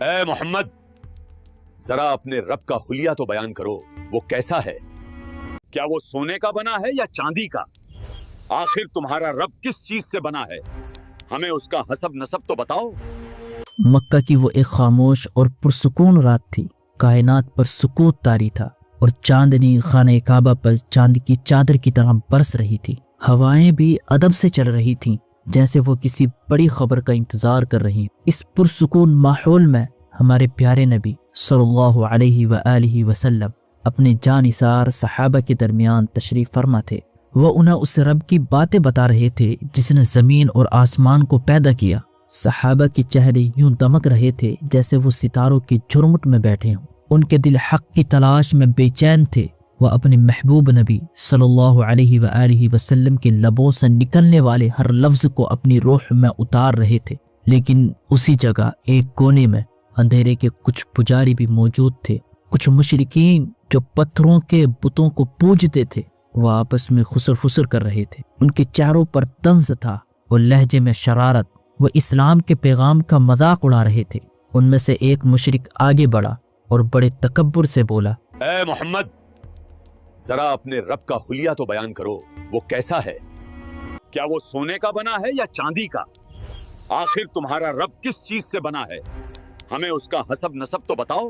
اے محمد ذرا اپنے رب کا حلیہ تو بیان کرو، وہ کیسا ہے؟ کیا وہ سونے کا بنا ہے یا چاندی کا؟ آخر تمہارا رب کس چیز سے بنا ہے؟ ہمیں اس کا حسب نسب تو بتاؤ۔ مکہ کی وہ ایک خاموش اور پرسکون رات تھی۔ کائنات پر سکوت طاری تھا اور چاندنی خانہ کعبہ پر چاند کی چادر کی طرح برس رہی تھی۔ ہوائیں بھی ادب سے چل رہی تھیں، جیسے وہ کسی بڑی خبر کا انتظار کر رہی۔ اس پرسکون ماحول میں ہمارے پیارے نبی صلی اللہ علیہ وآلہ وسلم اپنے جانثار صحابہ کے درمیان تشریف فرما تھے۔ وہ انہیں اس رب کی باتیں بتا رہے تھے جس نے زمین اور آسمان کو پیدا کیا۔ صحابہ کے چہرے یوں دمک رہے تھے جیسے وہ ستاروں کی جھرمٹ میں بیٹھے ہوں۔ ان کے دل حق کی تلاش میں بے چین تھے۔ وہ اپنے محبوب نبی صلی اللہ علیہ وآلہ وسلم کے لبوں سے نکلنے والے ہر لفظ کو اپنی روح میں اتار رہے تھے، لیکن اسی جگہ ایک کونے میں اندھیرے کے کچھ پجاری بھی موجود تھے۔ کچھ مشرکین جو پتھروں کے بتوں کو پوجتے تھے، وہ آپس میں خسر فسر کر رہے تھے۔ ان کے چہروں پر طنز تھا اور لہجے میں شرارت۔ وہ اسلام کے پیغام کا مذاق اڑا رہے تھے۔ ان میں سے ایک مشرک آگے بڑھا اور بڑے تکبر سے بولا، اے محمد ذرا اپنے رب کا حلیہ تو بیان کرو، وہ کیسا ہے؟ کیا وہ سونے کا بنا ہے یا چاندی کا؟ آخر تمہارا رب کس چیز سے بنا ہے؟ ہمیں اس کا حسب نسب تو بتاؤ۔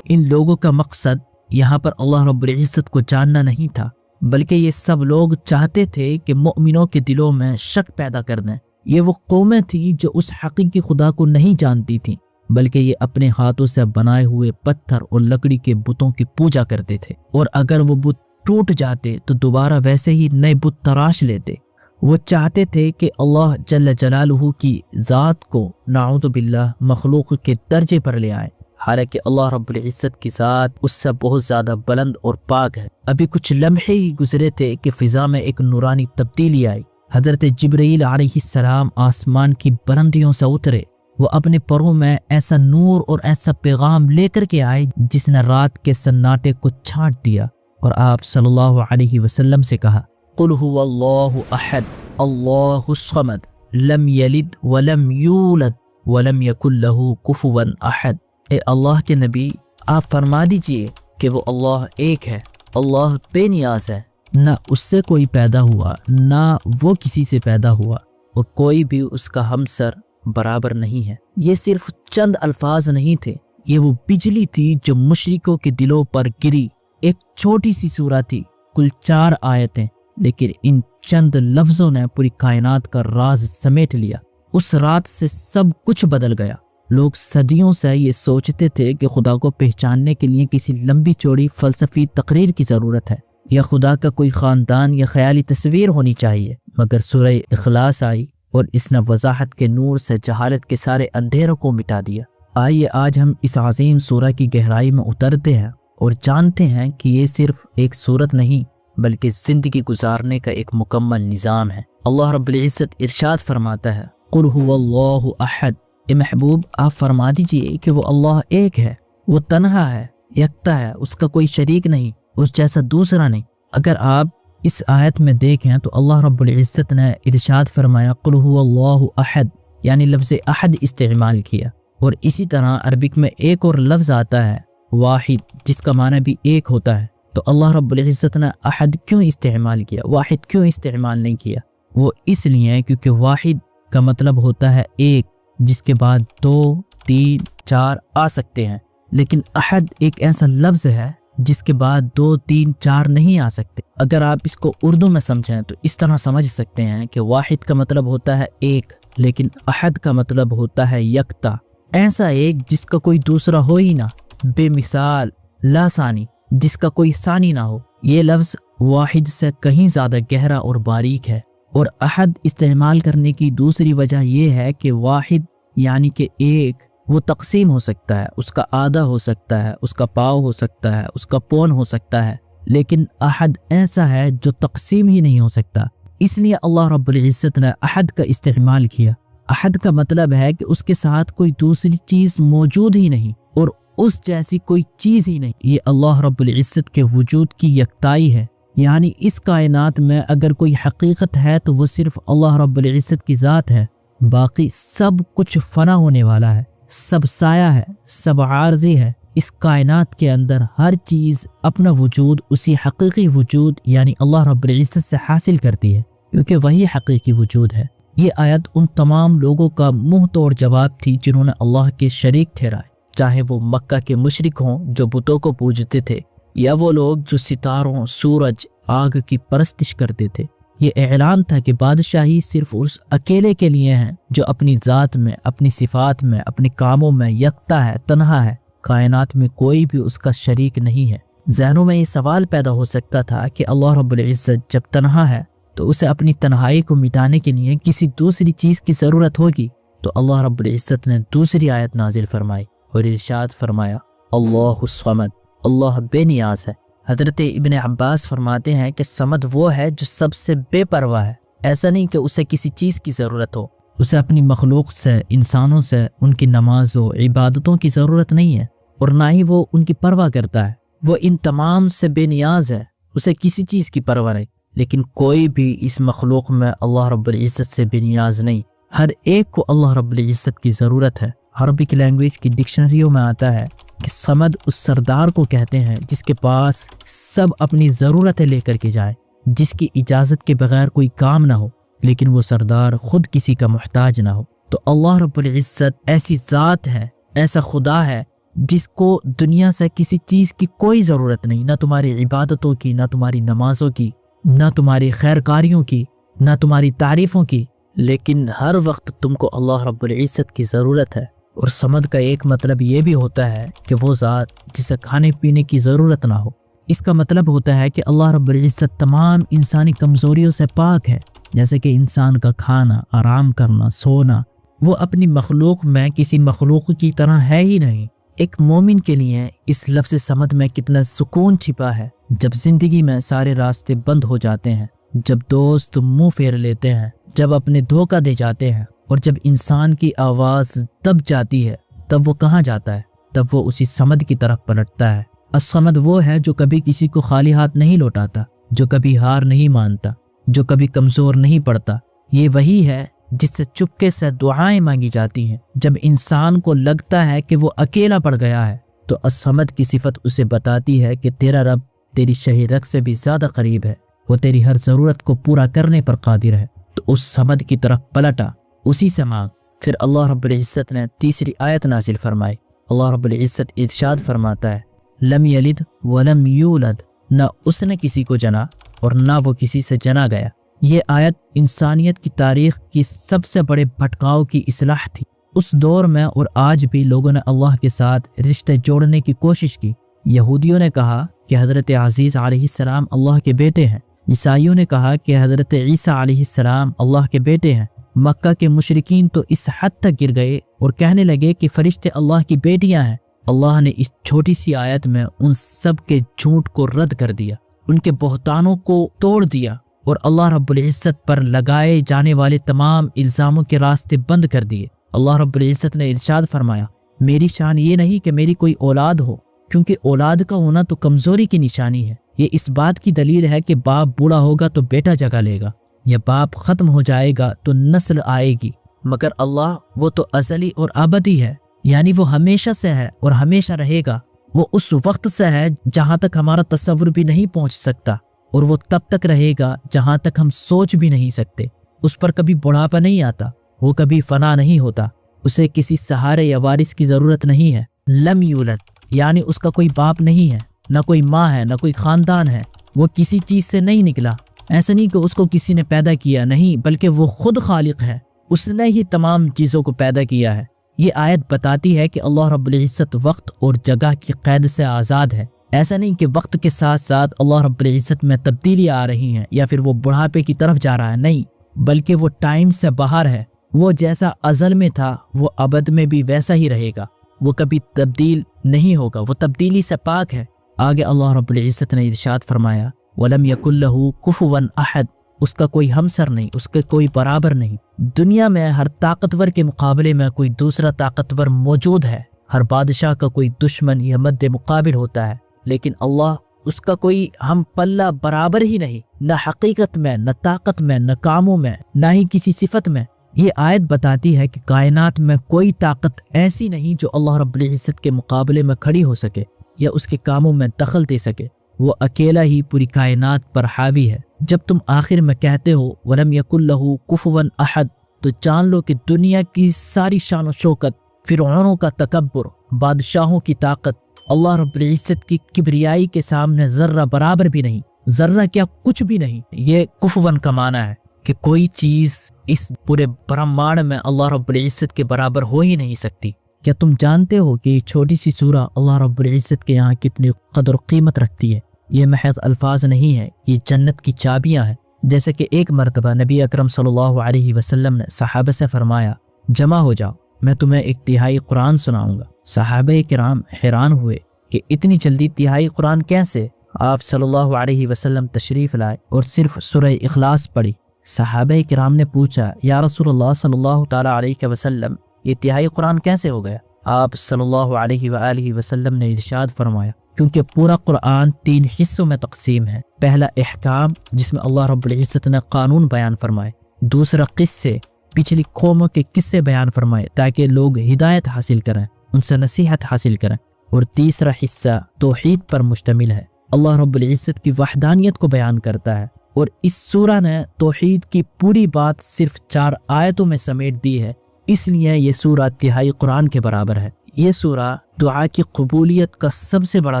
ان لوگوں کا مقصد یہاں پر اللہ رب العزت کو جاننا نہیں تھا، بلکہ یہ سب لوگ چاہتے تھے کہ مؤمنوں کے دلوں میں شک پیدا کر دیں۔ یہ وہ قومیں تھیں جو اس حقیقی خدا کو نہیں جانتی تھیں، بلکہ یہ اپنے ہاتھوں سے بنائے ہوئے پتھر اور لکڑی کے بتوں کی پوجا کرتے تھے، اور اگر وہ بت ٹوٹ جاتے تو دوبارہ ویسے ہی نئے بت تراش لیتے۔ وہ چاہتے تھے کہ اللہ جل جلالہ کی ذات کو نعوذ باللہ مخلوق کے درجے پر لے آئے، حالانکہ اللہ رب العزت کی ذات اس سے بہت زیادہ بلند اور پاک ہے۔ ابھی کچھ لمحے ہی گزرے تھے کہ فضا میں ایک نورانی تبدیلی آئی۔ حضرت جبرائیل علیہ السلام آسمان کی بلندیوں سے اترے۔ وہ اپنے پروں میں ایسا نور اور ایسا پیغام لے کر کے آئے جس نے رات کے سناٹے کو چھانٹ دیا، اور آپ صلی اللہ علیہ وسلم سے کہا، قل هو اللہ احد اللہ الصمد لم یلد ولم یولد ولم یکن له کفوا احد۔ اے اللہ کے نبی، آپ فرما دیجئے کہ وہ اللہ ایک ہے، اللہ بے نیاز ہے، نہ اس سے کوئی پیدا ہوا، نہ وہ کسی سے پیدا ہوا، اور کوئی بھی اس کا ہمسر برابر نہیں ہے۔ یہ صرف چند الفاظ نہیں تھے، یہ وہ بجلی تھی جو مشرکوں کے دلوں پر گری۔ ایک چھوٹی سی سورہ تھی، کل 4 آیتیں، لیکن ان چند لفظوں نے پوری کائنات کا راز سمیٹ لیا۔ اس رات سے سب کچھ بدل گیا۔ لوگ صدیوں سے یہ سوچتے تھے کہ خدا کو پہچاننے کے لیے کسی لمبی چوڑی فلسفی تقریر کی ضرورت ہے، یا خدا کا کوئی خاندان یا خیالی تصویر ہونی چاہیے، مگر سورہ اخلاص آئی اور اس نے وضاحت کے نور سے جہالت کے سارے اندھیروں کو مٹا دیا۔ آئیے آج ہم اس عظیم سورہ کی گہرائی میں اترتے ہیں اور جانتے ہیں کہ یہ صرف ایک سورت نہیں بلکہ زندگی گزارنے کا ایک مکمل نظام ہے۔ اللہ رب العزت ارشاد فرماتا ہے، قل هو اللہ احد۔ اے محبوب، آپ فرما دیجئے کہ وہ اللہ ایک ہے، وہ تنہا ہے، یکتا ہے، اس کا کوئی شریک نہیں، اس جیسا دوسرا نہیں۔ اگر آپ اس آیت میں دیکھیں تو اللہ رب العزت نے ارشاد فرمایا قل هو اللہ احد، یعنی لفظ احد استعمال کیا، اور اسی طرح عربک میں ایک اور لفظ آتا ہے واحد، جس کا معنی بھی ایک ہوتا ہے۔ تو اللہ رب العزت نے احد کیوں استعمال کیا، واحد کیوں استعمال نہیں کیا؟ وہ اس لیے کیونکہ واحد کا مطلب ہوتا ہے ایک، جس کے بعد 2، 3، 4 آ سکتے ہیں، لیکن احد ایک ایسا لفظ ہے جس کے بعد 2، 3، 4 نہیں آ سکتے۔ اگر آپ اس کو اردو میں سمجھیں تو اس طرح سمجھ سکتے ہیں کہ واحد کا مطلب ہوتا ہے ایک، لیکن احد کا مطلب ہوتا ہے یکتا، ایسا ایک جس کا کوئی دوسرا ہو ہی نہ، بے مثال، لا ثانی، جس کا کوئی ثانی نہ ہو۔ یہ لفظ واحد سے کہیں زیادہ گہرا اور باریک ہے، اور احد استعمال کرنے کی دوسری وجہ یہ ہے کہ واحد یعنی کہ ایک، وہ تقسیم ہو سکتا ہے، اس کا آدھا ہو سکتا ہے، اس کا پاؤ ہو سکتا ہے، اس کا پون ہو سکتا ہے، لیکن احد ایسا ہے جو تقسیم ہی نہیں ہو سکتا۔ اس لیے اللہ رب العزت نے احد کا استعمال کیا۔ احد کا مطلب ہے کہ اس کے ساتھ کوئی دوسری چیز موجود ہی نہیں اور اس جیسی کوئی چیز ہی نہیں۔ یہ اللہ رب العزت کے وجود کی یکتائی ہے، یعنی اس کائنات میں اگر کوئی حقیقت ہے تو وہ صرف اللہ رب العزت کی ذات ہے، باقی سب کچھ فنا ہونے والا ہے۔ سب سایہ ہے، سب عارضی ہے۔ اس کائنات کے اندر ہر چیز اپنا وجود اسی حقیقی وجود یعنی اللہ رب العزت سے حاصل کرتی ہے، کیونکہ وہی حقیقی وجود ہے۔ یہ آیت ان تمام لوگوں کا منہ توڑ جواب تھی جنہوں نے اللہ کے شریک ٹھہرائے، چاہے وہ مکہ کے مشرک ہوں جو بتوں کو پوجتے تھے، یا وہ لوگ جو ستاروں، سورج، آگ کی پرستش کرتے تھے۔ یہ اعلان تھا کہ بادشاہی صرف اس اکیلے کے لیے ہے جو اپنی ذات میں، اپنی صفات میں، اپنے کاموں میں یکتا ہے، تنہا ہے۔ کائنات میں کوئی بھی اس کا شریک نہیں ہے۔ ذہنوں میں یہ سوال پیدا ہو سکتا تھا کہ اللہ رب العزت جب تنہا ہے تو اسے اپنی تنہائی کو مٹانے کے لیے کسی دوسری چیز کی ضرورت ہوگی، تو اللہ رب العزت نے دوسری آیت نازل فرمائی اور ارشاد فرمایا اللہ الصمد، اللہ بے نیاز ہے۔ حضرت ابن عباس فرماتے ہیں کہ صمد وہ ہے جو سب سے بے پرواہ ہے، ایسا نہیں کہ اسے کسی چیز کی ضرورت ہو، اسے اپنی مخلوق سے، انسانوں سے، ان کی نماز و عبادتوں کی ضرورت نہیں ہے، اور نہ ہی وہ ان کی پرواہ کرتا ہے۔ وہ ان تمام سے بے نیاز ہے، اسے کسی چیز کی پرواہ نہیں۔ لیکن کوئی بھی اس مخلوق میں اللہ رب العزت سے بے نیاز نہیں، ہر ایک کو اللہ رب العزت کی ضرورت ہے۔ عربک لینگویج کی ڈکشنریوں میں آتا ہے کہ صمد اس سردار کو کہتے ہیں جس کے پاس سب اپنی ضرورتیں لے کر کے جائے، جس کی اجازت کے بغیر کوئی کام نہ ہو، لیکن وہ سردار خود کسی کا محتاج نہ ہو۔ تو اللہ رب العزت ایسی ذات ہے، ایسا خدا ہے جس کو دنیا سے کسی چیز کی کوئی ضرورت نہیں، نہ تمہاری عبادتوں کی، نہ تمہاری نمازوں کی، نہ تمہاری خیرکاریوں کی، نہ تمہاری تعریفوں کی، لیکن ہر وقت تم کو اللہ رب العزت کی ضرورت ہے۔ اور صمد کا ایک مطلب یہ بھی ہوتا ہے کہ وہ ذات جسے کھانے پینے کی ضرورت نہ ہو۔ اس کا مطلب ہوتا ہے کہ اللہ رب العزت تمام انسانی کمزوریوں سے پاک ہے، جیسے کہ انسان کا کھانا، آرام کرنا، سونا۔ وہ اپنی مخلوق میں کسی مخلوق کی طرح ہے ہی نہیں۔ ایک مومن کے لیے اس لفظ صمد میں کتنا سکون چھپا ہے۔ جب زندگی میں سارے راستے بند ہو جاتے ہیں، جب دوست منہ پھیر لیتے ہیں، جب اپنے دھوکہ دے جاتے ہیں، اور جب انسان کی آواز دب جاتی ہے، تب وہ کہاں جاتا ہے؟ تب وہ اسی صمد کی طرف پلٹتا ہے۔ الصمد وہ ہے جو کبھی کسی کو خالی ہاتھ نہیں لوٹاتا، جو کبھی ہار نہیں مانتا، جو کبھی کمزور نہیں پڑتا۔ یہ وہی ہے جس سے چپکے سے دعائیں مانگی جاتی ہیں۔ جب انسان کو لگتا ہے کہ وہ اکیلا پڑ گیا ہے، تو الصمد کی صفت اسے بتاتی ہے کہ تیرا رب تیری شہی رگ سے بھی زیادہ قریب ہے، وہ تیری ہر ضرورت کو پورا کرنے پر قادر ہے۔ تو اس صمد کی طرف پلٹا، اسی سے مانگ۔ پھر اللہ رب العزت نے تیسری آیت نازل فرمائی۔ اللہ رب العزت ارشاد فرماتا ہے لم یلد ولم یولد، نہ اس نے کسی کو جنا اور نہ وہ کسی سے جنا گیا۔ یہ آیت انسانیت کی تاریخ کی سب سے بڑے بھٹکاؤ کی اصلاح تھی۔ اس دور میں اور آج بھی لوگوں نے اللہ کے ساتھ رشتے جوڑنے کی کوشش کی۔ یہودیوں نے کہا کہ حضرت عزیز علیہ السلام اللہ کے بیٹے ہیں، عیسائیوں نے کہا کہ حضرت عیسیٰ علیہ السلام اللہ کے بیٹے ہیں۔ مکہ کے مشرکین تو اس حد تک گر گئے اور کہنے لگے کہ فرشتے اللہ کی بیٹیاں ہیں۔ اللہ نے اس چھوٹی سی آیت میں ان سب کے جھوٹ کو رد کر دیا، ان کے بہتانوں کو توڑ دیا، اور اللہ رب العزت پر لگائے جانے والے تمام الزاموں کے راستے بند کر دیے۔ اللہ رب العزت نے ارشاد فرمایا میری شان یہ نہیں کہ میری کوئی اولاد ہو، کیونکہ اولاد کا ہونا تو کمزوری کی نشانی ہے۔ یہ اس بات کی دلیل ہے کہ باپ بوڑھا ہوگا تو بیٹا جگہ لے گا، یا باپ ختم ہو جائے گا تو نسل آئے گی، مگر اللہ وہ تو ازلی اور ابدی ہے، یعنی وہ ہمیشہ سے ہے اور ہمیشہ رہے گا۔ وہ اس وقت سے ہے جہاں تک ہمارا تصور بھی نہیں پہنچ سکتا، اور وہ تب تک رہے گا جہاں تک ہم سوچ بھی نہیں سکتے۔ اس پر کبھی بڑھاپا نہیں آتا، وہ کبھی فنا نہیں ہوتا، اسے کسی سہارے یا وارث کی ضرورت نہیں ہے۔ لم یولد یعنی اس کا کوئی باپ نہیں ہے، نہ کوئی ماں ہے، نہ کوئی خاندان ہے، وہ کسی چیز سے نہیں نکلا۔ ایسا نہیں کہ اس کو کسی نے پیدا کیا، نہیں، بلکہ وہ خود خالق ہے، اس نے ہی تمام چیزوں کو پیدا کیا ہے۔ یہ آیت بتاتی ہے کہ اللہ رب العزت وقت اور جگہ کی قید سے آزاد ہے۔ ایسا نہیں کہ وقت کے ساتھ ساتھ اللہ رب العزت میں تبدیلی آ رہی ہیں یا پھر وہ بڑھاپے کی طرف جا رہا ہے، نہیں، بلکہ وہ ٹائم سے باہر ہے۔ وہ جیسا ازل میں تھا وہ ابد میں بھی ویسا ہی رہے گا، وہ کبھی تبدیل نہیں ہوگا، وہ تبدیلی سے پاک ہے۔ آگے اللہ رب العزت نے ارشاد فرمایا وَلَمْ يَكُنْ لَهُ كُفُوًا أَحَدٌ، اس کا کوئی ہمسر نہیں، اس کے کوئی برابر نہیں۔ دنیا میں ہر طاقتور کے مقابلے میں کوئی دوسرا طاقتور موجود ہے، ہر بادشاہ کا کوئی دشمن یا مد مقابل ہوتا ہے، لیکن اللہ اس کا کوئی ہم پلہ برابر ہی نہیں، نہ حقیقت میں، نہ طاقت میں، نہ کاموں میں، نہ ہی کسی صفت میں۔ یہ آیت بتاتی ہے کہ کائنات میں کوئی طاقت ایسی نہیں جو اللہ رب العزت کے مقابلے میں کھڑی ہو سکے یا اس کے کاموں میں دخل دے سکے۔ وہ اکیلا ہی پوری کائنات پر حاوی ہے۔ جب تم آخر میں کہتے ہو وَلَمْ يَكُنْ لَهُ كُفُوًا أَحَدٌ تو جان لو کہ دنیا کی ساری شان و شوکت، فرعونوں کا تکبر، بادشاہوں کی طاقت اللہ رب العزت کی کبریائی کے سامنے ذرہ برابر بھی نہیں، ذرہ کیا کچھ بھی نہیں۔ یہ کفون کا معنی ہے کہ کوئی چیز اس پورے برہمانڈ میں اللہ رب العزت کے برابر ہو ہی نہیں سکتی۔ کیا تم جانتے ہو کہ یہ چھوٹی سی سورہ اللہ رب العزت کے یہاں کتنی قدر و قیمت رکھتی ہے؟ یہ محض الفاظ نہیں ہے، یہ جنت کی چابیاں ہیں۔ جیسے کہ ایک مرتبہ نبی اکرم صلی اللہ علیہ وسلم نے صحابہ سے فرمایا جمع ہو جاؤ، میں تمہیں ایک تہائی قرآن سناؤں گا۔ صحابہ کرام حیران ہوئے کہ اتنی جلدی تہائی قرآن کیسے؟ آپ صلی اللہ علیہ وسلم تشریف لائے اور صرف سورہ اخلاص پڑھی۔ صحابہ کرام نے پوچھا یا رسول اللہ صلی اللہ تعالی علیہ وسلم یہ تہائی قرآن کیسے ہو گیا؟ آپ صلی اللہ علیہ وآلہ وسلم نے ارشاد فرمایا کیونکہ پورا قرآن 3 حصوں میں تقسیم ہے۔ پہلا احکام جس میں اللہ رب العزت نے قانون بیان فرمائے، دوسرا قصے، پچھلی قوموں کے قصے بیان فرمائے تاکہ لوگ ہدایت حاصل کریں، ان سے نصیحت حاصل کریں، اور تیسرا حصہ توحید پر مشتمل ہے، اللہ رب العزت کی وحدانیت کو بیان کرتا ہے۔ اور اس سورہ نے توحید کی پوری بات صرف 4 آیتوں میں سمیٹ دی ہے، اس لیے یہ سورہ تہائی قرآن کے برابر ہے۔ یہ سورہ دعا کی قبولیت کا سب سے بڑا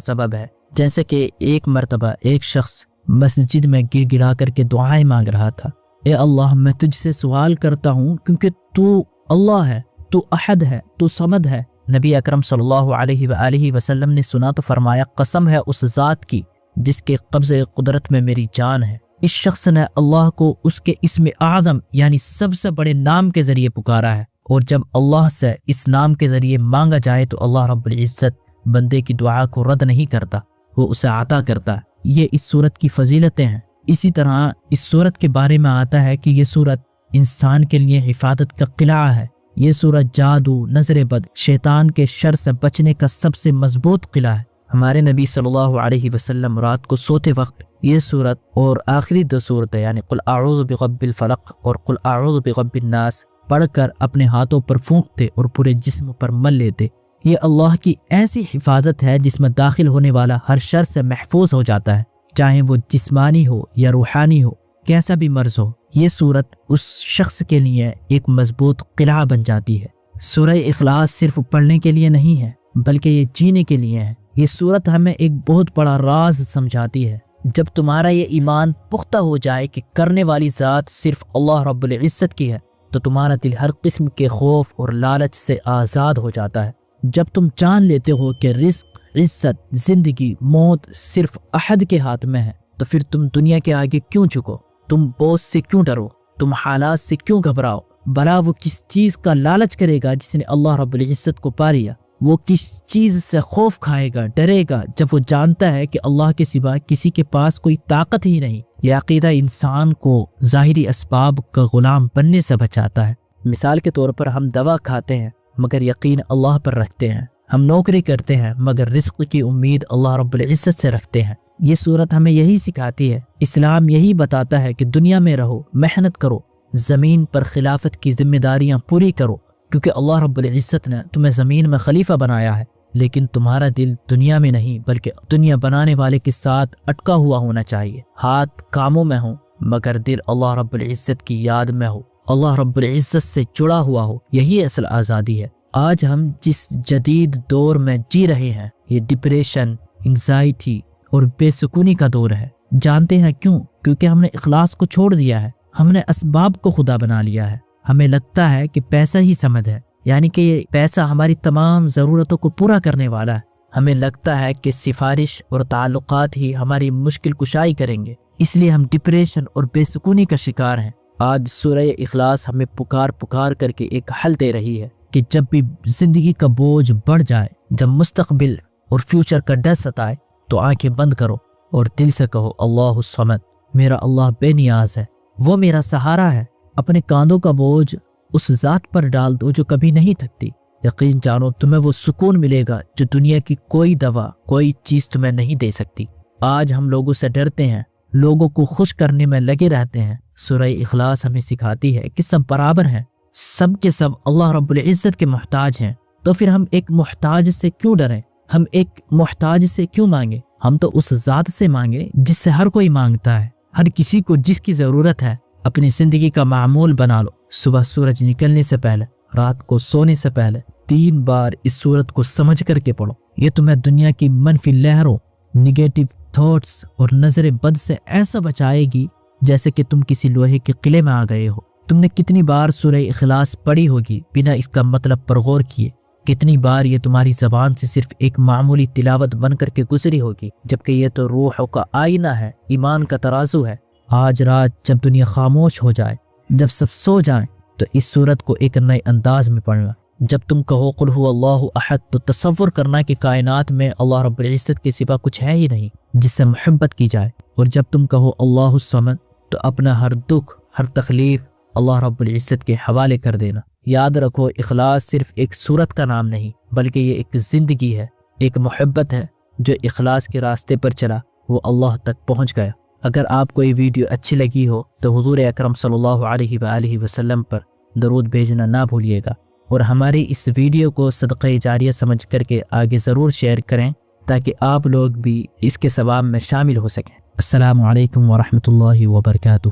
سبب ہے۔ جیسے کہ ایک مرتبہ ایک شخص مسجد میں گر گرا کر کے دعائیں مانگ رہا تھا، اے اللہ میں تجھ سے سوال کرتا ہوں کیونکہ تو اللہ ہے، تو احد ہے، تو صمد ہے۔ نبی اکرم صلی اللہ علیہ وآلہ وسلم نے سنا تو فرمایا قسم ہے اس ذات کی جس کے قبضے قدرت میں میری جان ہے۔ اس شخص نے اللہ کو اس کے اسم اعظم یعنی سب سے بڑے نام کے ذریعے پکارا ہے، اور جب اللہ سے اس نام کے ذریعے مانگا جائے تو اللہ رب العزت بندے کی دعا کو رد نہیں کرتا، وہ اسے عطا کرتا ہے۔ یہ اس سورت کی فضیلتیں ہیں۔ اسی طرح اس سورت کے بارے میں آتا ہے کہ یہ سورت انسان کے لیے حفاظت کا قلعہ ہے۔ یہ سورت جادو، نظر بد، شیطان کے شر سے بچنے کا سب سے مضبوط قلعہ ہے۔ ہمارے نبی صلی اللہ علیہ وسلم رات کو سوتے وقت یہ سورت اور آخری 2 سورتیں یعنی قل اعوذ برب الفلق اور قل اعوذ برب الناس پڑھ کر اپنے ہاتھوں پر پھونکتے اور پورے جسم پر مل لیتے۔ یہ اللہ کی ایسی حفاظت ہے جس میں داخل ہونے والا ہر شر سے محفوظ ہو جاتا ہے، چاہے وہ جسمانی ہو یا روحانی ہو، کیسا بھی مرض ہو۔ یہ سورت اس شخص کے لیے ایک مضبوط قلعہ بن جاتی ہے۔ سورہ اخلاص صرف پڑھنے کے لیے نہیں ہے بلکہ یہ جینے کے لیے ہے۔ یہ سورت ہمیں ایک بہت بڑا راز سمجھاتی ہے۔ جب تمہارا یہ ایمان پختہ ہو جائے کہ کرنے والی ذات صرف اللہ رب العزت کی ہے تو تمہارا دل ہر قسم کے خوف اور لالچ سے آزاد ہو جاتا ہے۔ جب تم جان لیتے ہو کہ رزق، عزت، زندگی، موت صرف احد کے ہاتھ میں ہے تو پھر تم دنیا کے آگے کیوں جھکو؟ تم بوجھ سے کیوں ڈرو؟ تم حالات سے کیوں گھبراؤ؟ بھلا وہ کس چیز کا لالچ کرے گا جس نے اللہ رب العزت کو پا لیا؟ وہ کس چیز سے خوف کھائے گا، ڈرے گا جب وہ جانتا ہے کہ اللہ کے سوا کسی کے پاس کوئی طاقت ہی نہیں؟ یہ عقیدہ انسان کو ظاہری اسباب کا غلام بننے سے بچاتا ہے۔ مثال کے طور پر ہم دوا کھاتے ہیں مگر یقین اللہ پر رکھتے ہیں، ہم نوکری کرتے ہیں مگر رزق کی امید اللہ رب العزت سے رکھتے ہیں۔ یہ صورت ہمیں یہی سکھاتی ہے۔ اسلام یہی بتاتا ہے کہ دنیا میں رہو، محنت کرو، زمین پر خلافت کی ذمہ داریاں پوری کرو، کیونکہ اللہ رب العزت نے تمہیں زمین میں خلیفہ بنایا ہے، لیکن تمہارا دل دنیا میں نہیں بلکہ دنیا بنانے والے کے ساتھ اٹکا ہوا ہونا چاہیے۔ ہاتھ کاموں میں ہوں مگر دل اللہ رب العزت کی یاد میں ہو، اللہ رب العزت سے جڑا ہوا ہو۔ یہی اصل آزادی ہے۔ آج ہم جس جدید دور میں جی رہے ہیں یہ ڈپریشن، انگزائٹی اور بے سکونی کا دور ہے۔ جانتے ہیں کیوں؟ کیونکہ ہم نے اخلاص کو چھوڑ دیا ہے، ہم نے اسباب کو خدا بنا لیا ہے۔ ہمیں لگتا ہے کہ پیسہ ہی سمد ہے، یعنی کہ یہ پیسہ ہماری تمام ضرورتوں کو پورا کرنے والا ہے۔ ہمیں لگتا ہے کہ سفارش اور تعلقات ہی ہماری مشکل کشائی کریں گے، اس لیے ہم ڈپریشن اور بے سکونی کا شکار ہیں۔ آج سورہ اخلاص ہمیں پکار کر کے ایک حل دے رہی ہے کہ جب بھی زندگی کا بوجھ بڑھ جائے، جب مستقبل اور فیوچر کا ڈر ستائے تو آنکھیں بند کرو اور دل سے کہو اللہ الصمد، میرا اللہ بے نیاز ہے، وہ میرا سہارا ہے۔ اپنے کاندھوں کا بوجھ اس ذات پر ڈال دو جو کبھی نہیں تھکتی۔ یقین جانو تمہیں وہ سکون ملے گا جو دنیا کی کوئی دوا، کوئی چیز تمہیں نہیں دے سکتی۔ آج ہم لوگوں سے ڈرتے ہیں، لوگوں کو خوش کرنے میں لگے رہتے ہیں۔ سورہ اخلاص ہمیں سکھاتی ہے کہ سب برابر ہیں، سب کے سب اللہ رب العزت کے محتاج ہیں، تو پھر ہم ایک محتاج سے کیوں ڈریں؟ ہم ایک محتاج سے کیوں مانگیں؟ ہم تو اس ذات سے مانگے جس سے ہر کوئی مانگتا ہے۔ ہر کسی کو جس کی ضرورت ہے اپنی زندگی کا معمول بنا لو۔ صبح سورج نکلنے سے پہلے، رات کو سونے سے پہلے 3 بار اس سورت کو سمجھ کر کے پڑھو۔ یہ تمہیں دنیا کی منفی لہروں، نگیٹو تھاٹس اور نظر بد سے ایسا بچائے گی جیسے کہ تم کسی لوہے کے قلعے میں آ گئے ہو۔ تم نے کتنی بار سورہ اخلاص پڑھی ہوگی بنا اس کا مطلب پر غور کیے؟ کتنی بار یہ تمہاری زبان سے صرف ایک معمولی تلاوت بن کر کے گزری ہوگی، جبکہ یہ تو روحوں کا آئینہ ہے، ایمان کا ترازو ہے۔ آج رات جب دنیا خاموش ہو جائے، جب سب سو جائیں، تو اس سورت کو ایک نئے انداز میں پڑھنا۔ جب تم کہو قل هو اللہ احد، تو تصور کرنا کہ کائنات میں اللہ رب العزت کے سوا کچھ ہے ہی نہیں جس سے محبت کی جائے۔ اور جب تم کہو اللہ الصمد، تو اپنا ہر دکھ، ہر تکلیف اللہ رب العزت کے حوالے کر دینا۔ یاد رکھو، اخلاص صرف ایک صورت کا نام نہیں، بلکہ یہ ایک زندگی ہے، ایک محبت ہے۔ جو اخلاص کے راستے پر چلا وہ اللہ تک پہنچ گیا۔ اگر آپ کو یہ ویڈیو اچھی لگی ہو تو حضور اکرم صلی اللہ علیہ وآلہ وسلم پر درود بھیجنا نہ بھولیے گا، اور ہماری اس ویڈیو کو صدقہ جاریہ سمجھ کر کے آگے ضرور شیئر کریں تاکہ آپ لوگ بھی اس کے ثواب میں شامل ہو سکیں۔ السلام علیکم ورحمۃ اللہ وبرکاتہ۔